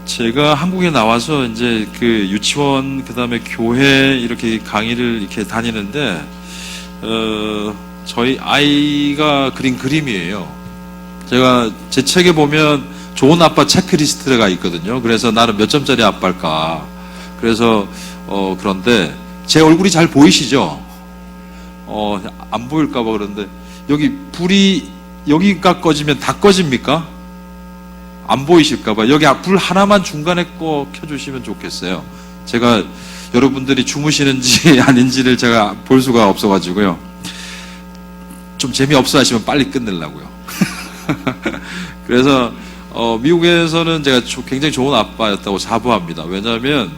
제가 한국에 나와서 이제 그 유치원, 그 다음에 교회 이렇게 강의를 이렇게 다니는데, 저희 아이가 그린 그림이에요. 제가 제 책에 보면 좋은 아빠 체크리스트가 있거든요. 그래서 나는 몇 점짜리 아빠일까. 그래서, 그런데 제 얼굴이 잘 보이시죠? 안 보일까봐 그러는데, 여기 불이 여기가 꺼지면 다 꺼집니까? 안 보이실까봐 여기 불 하나만 중간에 꼭 켜주시면 좋겠어요. 제가 여러분들이 주무시는지 아닌지를 제가 볼 수가 없어가지고요. 좀 재미없어 하시면 빨리 끝내려고요. 그래서 미국에서는 제가 굉장히 좋은 아빠였다고 자부합니다. 왜냐하면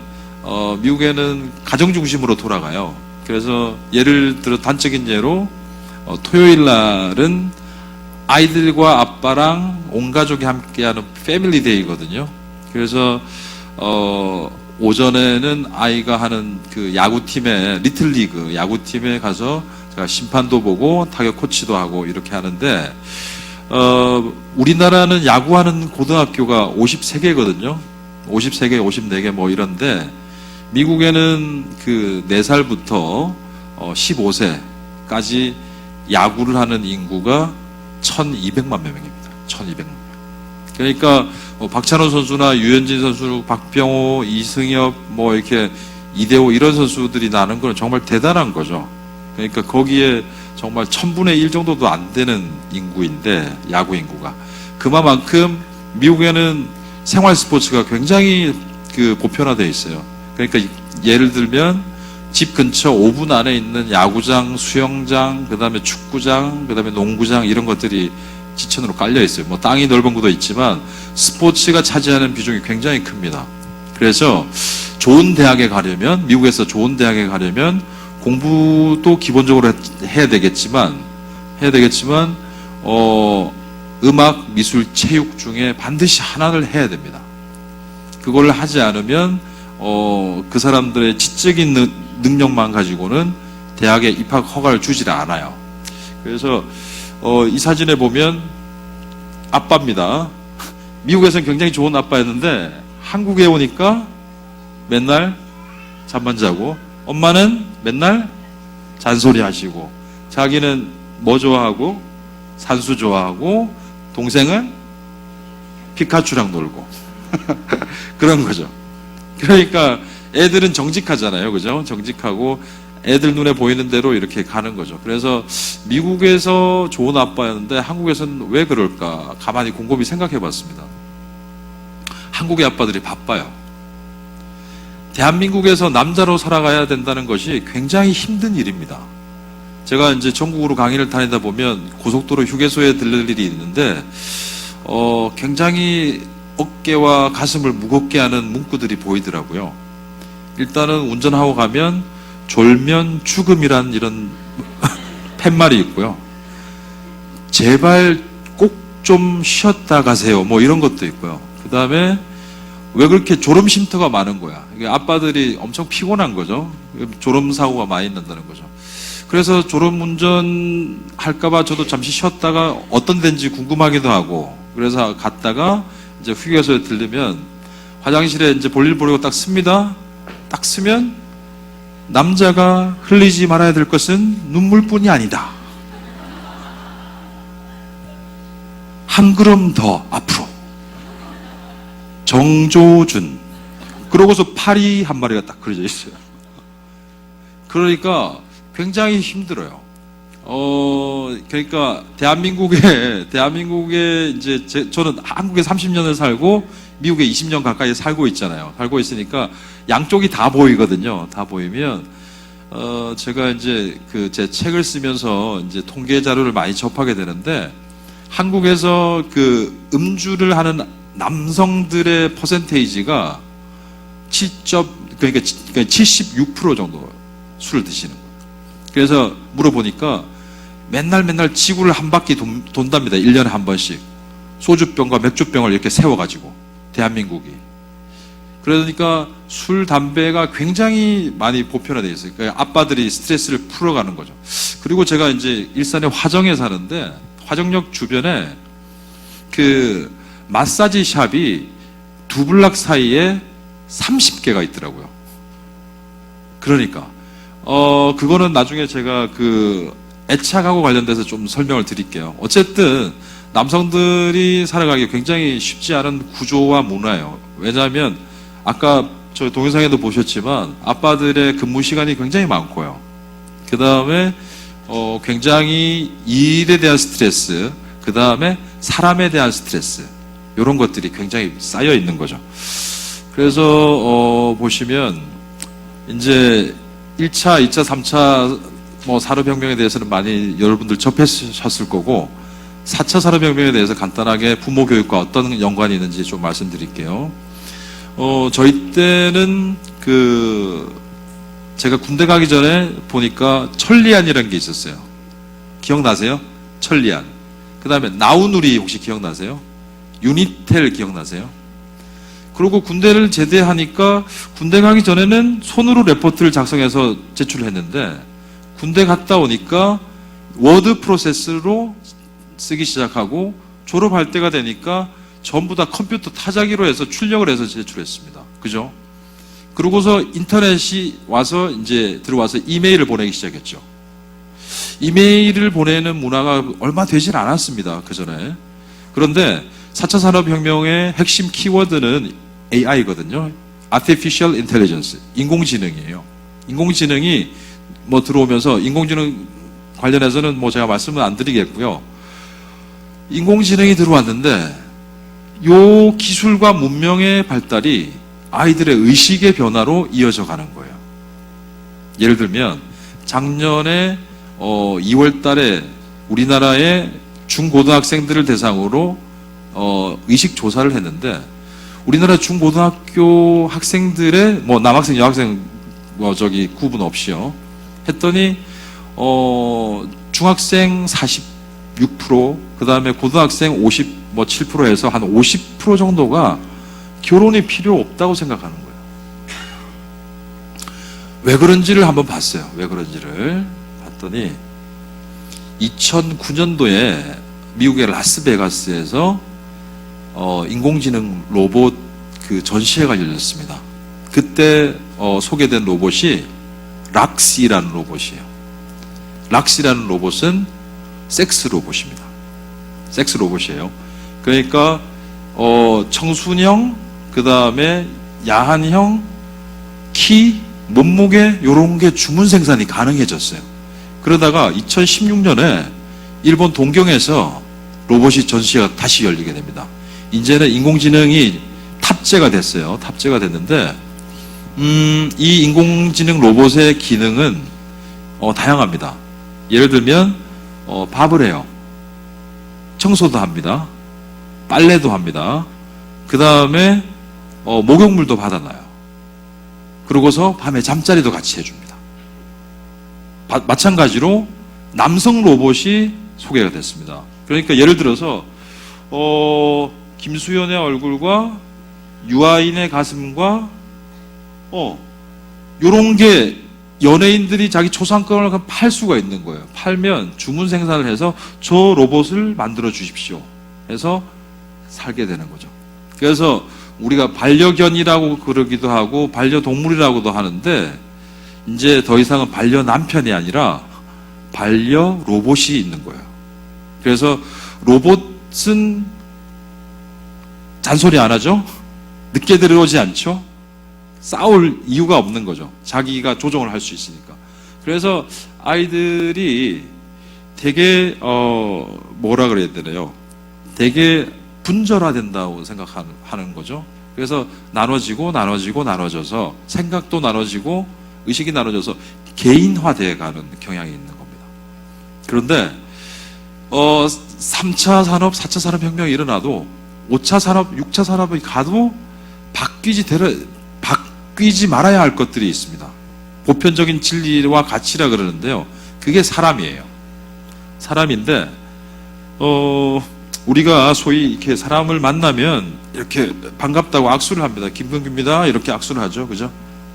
미국에는 가정 중심으로 돌아가요. 그래서 예를 들어 단적인 예로 토요일 날은 아이들과 아빠랑 온 가족이 함께하는 패밀리 데이거든요. 그래서 오전에는 아이가 하는 그 야구팀에, 리틀리그 야구팀에 가서 제가 심판도 보고 타격 코치도 하고 이렇게 하는데, 우리나라는 야구하는 고등학교가 53개거든요. 53개, 54개 뭐 이런데, 미국에는 그 4살부터 15세까지 야구를 하는 인구가 1200만 명입니다. 1200만 명. 그러니까 박찬호 선수나 유현진 선수, 박병호, 이승엽, 뭐 이렇게 이대호 이런 선수들이 나는 건 정말 대단한 거죠. 그러니까 거기에 정말 1000분의 1 정도도 안 되는 인구인데, 야구 인구가. 그만큼 미국에는 생활 스포츠가 굉장히 그 보편화되어 있어요. 그러니까 예를 들면 집 근처 5분 안에 있는 야구장, 수영장, 그 다음에 축구장, 그 다음에 농구장 이런 것들이 지천으로 깔려 있어요. 뭐 땅이 넓은 곳도 있지만 스포츠가 차지하는 비중이 굉장히 큽니다. 그래서 좋은 대학에 가려면, 미국에서 좋은 대학에 가려면 공부도 기본적으로 해야 되겠지만 음악, 미술, 체육 중에 반드시 하나를 해야 됩니다. 그걸 하지 않으면 그 사람들의 지적인 능력만 가지고는 대학에 입학 허가를 주지를 않아요. 그래서 이 사진에 보면 아빠입니다. 미국에서는 굉장히 좋은 아빠였는데 한국에 오니까 맨날 잠만 자고, 엄마는 맨날 잔소리 하시고, 자기는 뭐 좋아하고, 산수 좋아하고, 동생은 피카츄랑 놀고 그런 거죠. 그러니까 애들은 정직하잖아요. 그죠? 정직하고 애들 눈에 보이는 대로 이렇게 가는 거죠. 그래서 미국에서 좋은 아빠였는데 한국에서는 왜 그럴까? 가만히 곰곰이 생각해 봤습니다. 한국의 아빠들이 바빠요. 대한민국에서 남자로 살아가야 된다는 것이 굉장히 힘든 일입니다. 제가 이제 전국으로 강의를 다니다 보면 고속도로 휴게소에 들릴 일이 있는데, 굉장히 어깨와 가슴을 무겁게 하는 문구들이 보이더라고요. 일단은 운전하고 가면 졸면 죽음이란 이런 팻말이 있고요. 제발 꼭 좀 쉬었다 가세요. 뭐 이런 것도 있고요. 그 다음에 왜 그렇게 졸음 쉼터가 많은 거야? 이게 아빠들이 엄청 피곤한 거죠. 졸음 사고가 많이 난다는 거죠. 그래서 졸음 운전 할까봐 저도 잠시 쉬었다가 어떤 데인지 궁금하기도 하고, 그래서 갔다가 이제 휴게소에 들르면 화장실에 이제 볼일 보려고 딱 씁니다. 딱 쓰면 남자가 흘리지 말아야 될 것은 눈물뿐이 아니다. 한 걸음 더 앞으로. 정조준. 그러고서 파리 한 마리가 딱 그려져 있어요. 그러니까 굉장히 힘들어요. 그러니까 대한민국에 이제 저는 한국에 30년을 살고 미국에 20년 가까이 살고 있잖아요. 살고 있으니까 양쪽이 다 보이거든요. 다 보이면 제가 이제 제 책을 쓰면서 이제 통계 자료를 많이 접하게 되는데, 한국에서 그 음주를 하는 남성들의 퍼센테이지가 76% 정도 술을 드시는 거예요. 그래서 물어보니까 맨날 지구를 한 바퀴 돈답니다. 1년에 한 번씩. 소주병과 맥주병을 이렇게 세워가지고, 대한민국이. 그러니까 술, 담배가 굉장히 많이 보편화되어 있어요. 그러니까 아빠들이 스트레스를 풀어가는 거죠. 그리고 제가 이제 일산의 화정에 사는데, 화정역 주변에 그 마사지 샵이 두 블락 사이에 30개가 있더라고요. 그러니까 그거는 나중에 제가 그 애착하고 관련돼서 좀 설명을 드릴게요. 어쨌든 남성들이 살아가기 굉장히 쉽지 않은 구조와 문화예요. 왜냐하면 아까 저 동영상에도 보셨지만 아빠들의 근무 시간이 굉장히 많고요. 그 다음에 굉장히 일에 대한 스트레스, 그 다음에 사람에 대한 스트레스, 이런 것들이 굉장히 쌓여 있는 거죠. 그래서 보시면 이제 1차, 2차, 3차 산업혁명에 대해서는 많이 여러분들 접하셨을 거고, 4차 산업혁명에 대해서 간단하게 부모 교육과 어떤 연관이 있는지 좀 말씀드릴게요. 저희 때는 제가 군대 가기 전에 보니까 천리안이라는 게 있었어요. 기억나세요? 천리안. 그 다음에 나우누리 혹시 기억나세요? 유니텔 기억나세요? 그리고 군대를 제대하니까 군대 가기 전에는 손으로 레포트를 작성해서 제출했는데 군대 갔다 오니까 워드 프로세스로 쓰기 시작하고 졸업할 때가 되니까 전부 다 컴퓨터 타자기로 해서 출력을 해서 제출했습니다. 그죠? 그러고서 인터넷이 와서 이제 들어와서 이메일을 보내기 시작했죠. 이메일을 보내는 문화가 얼마 되질 않았습니다. 그 전에. 그런데 4차 산업혁명의 핵심 키워드는 AI거든요. Artificial Intelligence. 인공지능이에요. 인공지능이 들어오면서 인공지능 관련해서는 제가 말씀은 안 드리겠고요. 인공지능이 들어왔는데 요 기술과 문명의 발달이 아이들의 의식의 변화로 이어져 가는 거예요. 예를 들면 작년에 2월 달에 우리나라의 중고등학생들을 대상으로 의식 조사를 했는데 우리나라 중고등학교 학생들의 남학생 여학생 구분 없이요 했더니 중학생 46%, 그 다음에 고등학생 57%에서 한 50% 정도가 결혼이 필요 없다고 생각하는 거예요. 왜 그런지를 한번 봤어요. 왜 그런지를 봤더니 2009년도에 미국의 라스베가스에서 인공지능 로봇 전시회가 열렸습니다. 그때 소개된 로봇이 락시라는 로봇이에요. 락시라는 로봇은 섹스 로봇입니다. 섹스 로봇이에요. 그러니까 청순형, 그 다음에 야한형, 키, 몸무게 이런 게 주문 생산이 가능해졌어요. 그러다가 2016년에 일본 동경에서 로봇이 전시회가 다시 열리게 됩니다. 이제는 인공지능이 탑재가 됐어요. 탑재가 됐는데 이 인공지능 로봇의 기능은 다양합니다. 예를 들면 밥을 해요. 청소도 합니다. 빨래도 합니다. 그 다음에 목욕물도 받아놔요. 그러고서 밤에 잠자리도 같이 해줍니다. 마찬가지로 남성 로봇이 소개가 됐습니다. 그러니까 예를 들어서 김수현의 얼굴과 유아인의 가슴과 요런 게 연예인들이 자기 초상권을 팔 수가 있는 거예요. 팔면 주문 생산을 해서 저 로봇을 만들어 주십시오 해서 살게 되는 거죠. 그래서 우리가 반려견이라고 그러기도 하고 반려동물이라고도 하는데 이제 더 이상은 반려남편이 아니라 반려 로봇이 있는 거예요. 그래서 로봇은 잔소리 안 하죠? 늦게 들어오지 않죠? 싸울 이유가 없는 거죠. 자기가 조정을 할 수 있으니까. 그래서 아이들이 되게 뭐라 그래야 되나요? 되게 분절화된다고 생각하는 거죠. 그래서 나눠져서 생각도 나눠지고 의식이 나눠져서 개인화되어 가는 경향이 있는 겁니다. 그런데 3차 산업, 4차 산업혁명이 일어나도 5차 산업, 6차 산업이 가도 바뀌지 말아야 할 것들이 있습니다. 보편적인 진리와 가치라 그러는데요. 그게 사람이에요. 사람인데 우리가 소위 이렇게 사람을 만나면 이렇게 반갑다고 악수를 합니다. 김근규입니다. 이렇게 악수를 하죠. 그죠?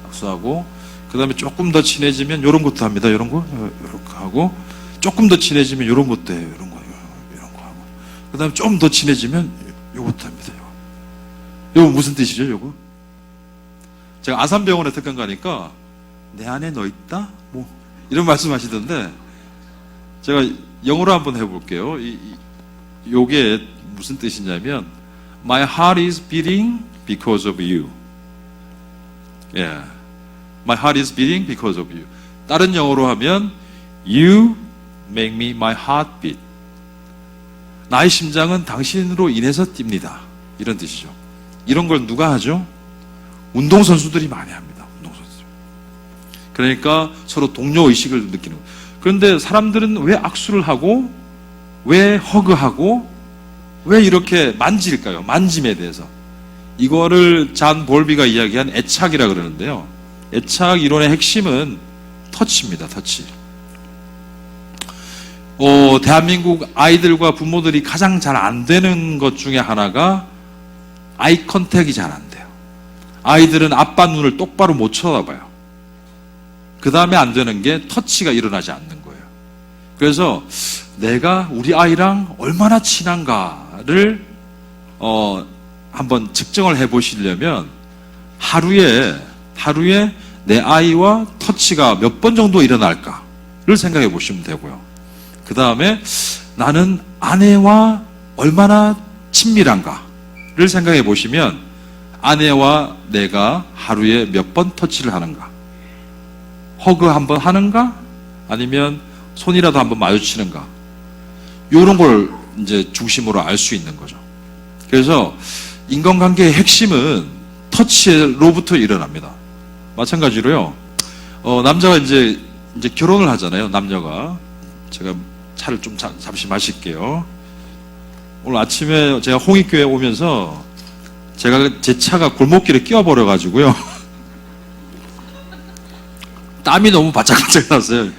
악수하고 그 다음에 조금 더 친해지면 이런 것도 합니다. 이런 거 이렇게 하고 조금 더 친해지면 이런 것도 해요. 이런 거 하고 그 다음에 좀 더 친해지면 요것도 합니다. 요거 무슨 뜻이죠, 요거? 제가 아산병원에 특강 가니까 내 안에 너 있다? 뭐 이런 말씀 하시던데 제가 영어로 한번 해볼게요. 요게 무슨 뜻이냐면 My heart is beating because of you. Yeah. My heart is beating because of you. 다른 영어로 하면 You make me my heart beat. 나의 심장은 당신으로 인해서 뜁니다. 이런 뜻이죠. 이런 걸 누가 하죠? 운동선수들이 많이 합니다. 운동선수들. 그러니까 서로 동료의식을 느끼는 거예요. 그런데 사람들은 왜 악수를 하고 왜 허그하고 왜 이렇게 만질까요? 만짐에 대해서. 이거를 잔 볼비가 이야기한 애착이라 그러는데요. 애착 이론의 핵심은 터치입니다. 터치. 대한민국 아이들과 부모들이 가장 잘 안 되는 것 중에 하나가 아이 컨택이 잘 안 돼요. 아이들은 아빠 눈을 똑바로 못 쳐다봐요. 그 다음에 안 되는 게 터치가 일어나지 않는 거예요. 그래서 내가 우리 아이랑 얼마나 친한가를 한번 측정을 해보시려면 하루에 내 아이와 터치가 몇 번 정도 일어날까를 생각해 보시면 되고요. 그 다음에 나는 아내와 얼마나 친밀한가를 생각해 보시면 아내와 내가 하루에 몇 번 터치를 하는가, 허그 한번 하는가, 아니면 손이라도 한번 마주치는가, 이런 걸 이제 중심으로 알 수 있는 거죠. 그래서 인간관계의 핵심은 터치로부터 일어납니다. 마찬가지로요, 남자가 이제 결혼을 하잖아요. 남녀가. 제가 차를 좀 잠시 마실게요. 오늘 아침에 제가 홍익교회 오면서 제 차가 골목길에 끼워버려가지고요. 땀이 너무 바짝바짝 났어요.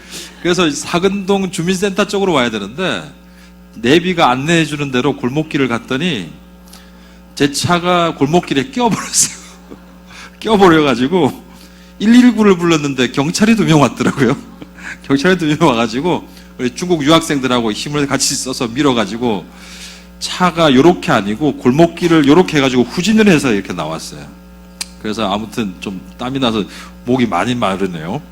그래서 사근동 주민센터 쪽으로 와야 되는데 내비가 안내해주는 대로 골목길을 갔더니 제 차가 골목길에 끼워버렸어요. 끼워버려가지고 119를 불렀는데 경찰이 2명 왔더라고요. 경찰이 2명 와가지고 우리 중국 유학생들하고 힘을 같이 써서 밀어가지고 차가 요렇게 아니고 골목길을 요렇게 해가지고 후진을 해서 이렇게 나왔어요. 그래서 아무튼 좀 땀이 나서 목이 많이 마르네요.